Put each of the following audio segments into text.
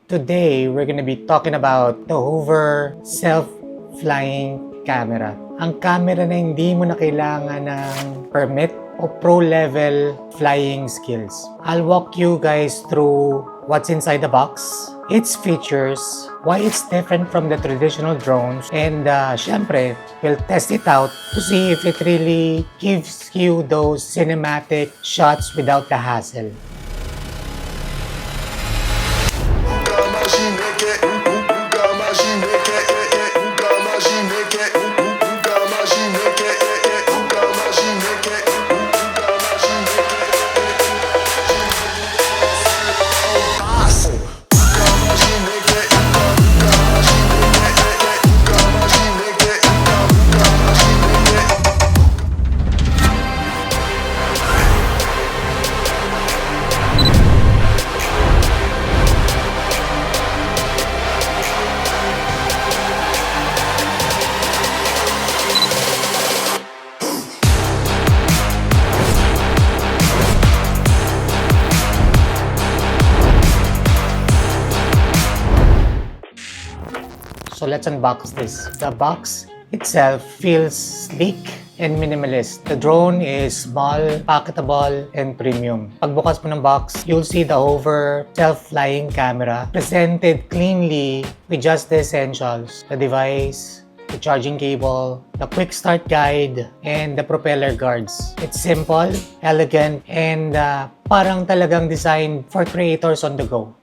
Today, we're gonna be talking about the Hover self-flying camera. Ang camera na hindi mo na kailangan ng permit o pro-level flying skills. I'll walk you guys through what's inside the box, its features, why it's different from the traditional drones, and syempre, we'll test it out to see if it really gives you those cinematic shots without the hassle. So let's unbox this. The box itself feels sleek and minimalist. The drone is small, packetable, and premium. Pagbukas mo ng box, you'll see the Hover self-flying camera presented cleanly with just the essentials: the device, the charging cable, the quick start guide, and the propeller guards. It's simple, elegant, and parang talagang designed for creators on the go.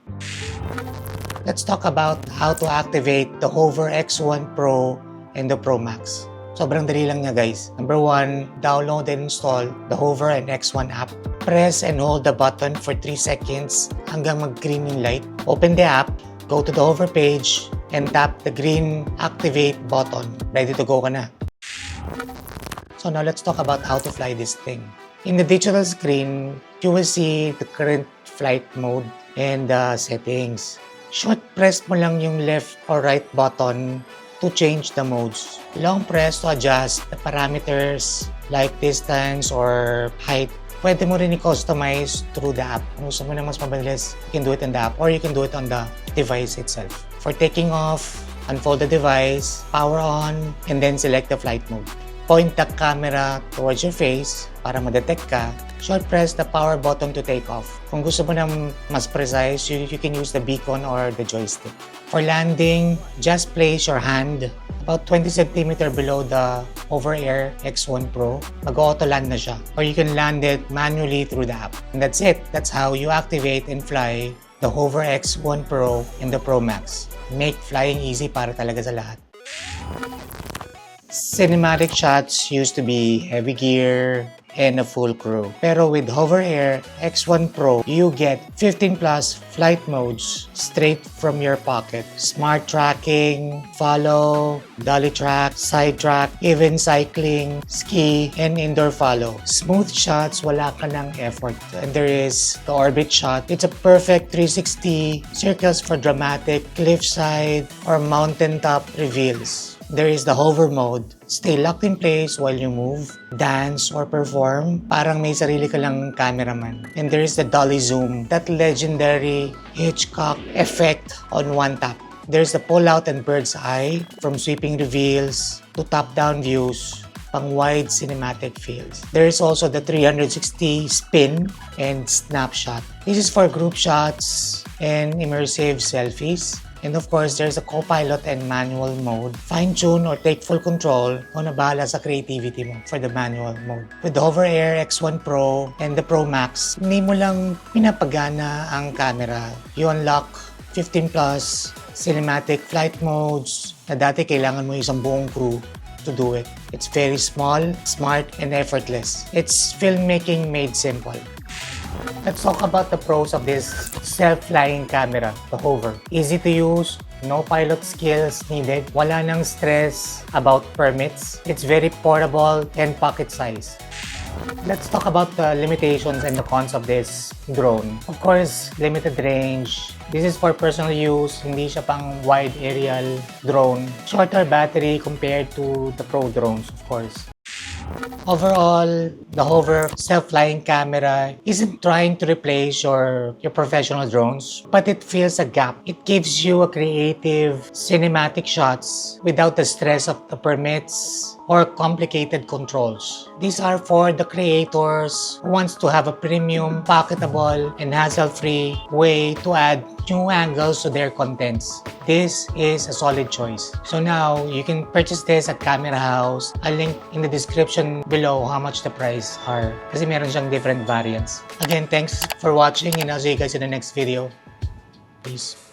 Let's talk about how to activate the Hover X1 Pro and the PROMAX. Sobrang dali lang niya, guys. Number 1, download and install the Hover and X1 app. Press and hold the button for 3 seconds hanggang mag-green yung light. Open the app, go to the Hover page, and tap the green activate button. Ready to go ka na. So now let's talk about how to fly this thing. In the digital screen, you will see the current flight mode and the settings. Short press mo lang yung left or right button to change the modes. Long press to adjust the parameters like distance or height. Pwede mo rin i-customize through the app. Kung gusto mo na mas mabilis, you can do it in the app or you can do it on the device itself. For taking off, unfold the device, power on, and then select the flight mode. Point the camera towards your face para ma-detect ka. Short press the power button to take off. Kung gusto mo na mas precise, you can use the beacon or the joystick. For landing, just place your hand about 20 cm below the HOVERair X1 Pro. Mag-auto land na siya. Or you can land it manually through the app. And that's it. That's how you activate and fly the Hover X1 Pro and the PROMAX. Make flying easy para talaga sa lahat. Cinematic shots used to be heavy gear and a full crew. Pero with HOVERair X1 Pro, you get 15 plus flight modes straight from your pocket. Smart tracking, follow, dolly track, side track, even cycling, ski, and indoor follow. Smooth shots, wala ka ng effort. And there is the orbit shot. It's a perfect 360 circles for dramatic cliffside or mountaintop reveals. There is the hover mode. Stay locked in place while you move, dance, or perform. Parang may sarili ka lang cameraman. And there is the Dolly Zoom, that legendary Hitchcock effect on one tap. There's the pull-out and bird's eye, from sweeping reveals to top-down views, pang wide cinematic feels. There is also the 360 spin and snapshot. This is for group shots and immersive selfies. And of course, there's a co-pilot and manual mode. Fine-tune or take full control kung nabahala sa creativity mo for the manual mode. With the HOVERair X1 Pro and the PROMAX, hindi mo lang pinapagana ang camera. You unlock 15 plus cinematic flight modes na dati kailangan mo isang buong crew to do it. It's very small, smart, and effortless. It's filmmaking made simple. Let's talk about the pros of this self-flying camera, the Hover. Easy to use, no pilot skills needed, wala nang stress about permits. It's very portable and pocket size. Let's talk about the limitations and the cons of this drone. Of course, limited range. This is for personal use, hindi siya pang wide aerial drone. Shorter battery compared to the pro drones, of course. Overall, the Hover self-flying camera isn't trying to replace your professional drones, but it fills a gap. It gives you a creative, cinematic shots without the stress of the permits or complicated controls. These are for the creators who wants to have a premium, pocketable, and hassle-free way to add new angles to their contents. This is a solid choice. So now, you can purchase this at Camerahaus. I'll link in the description below how much the price are. Kasi meron siyang different variants. Again, thanks for watching and I'll see you guys in the next video. Peace.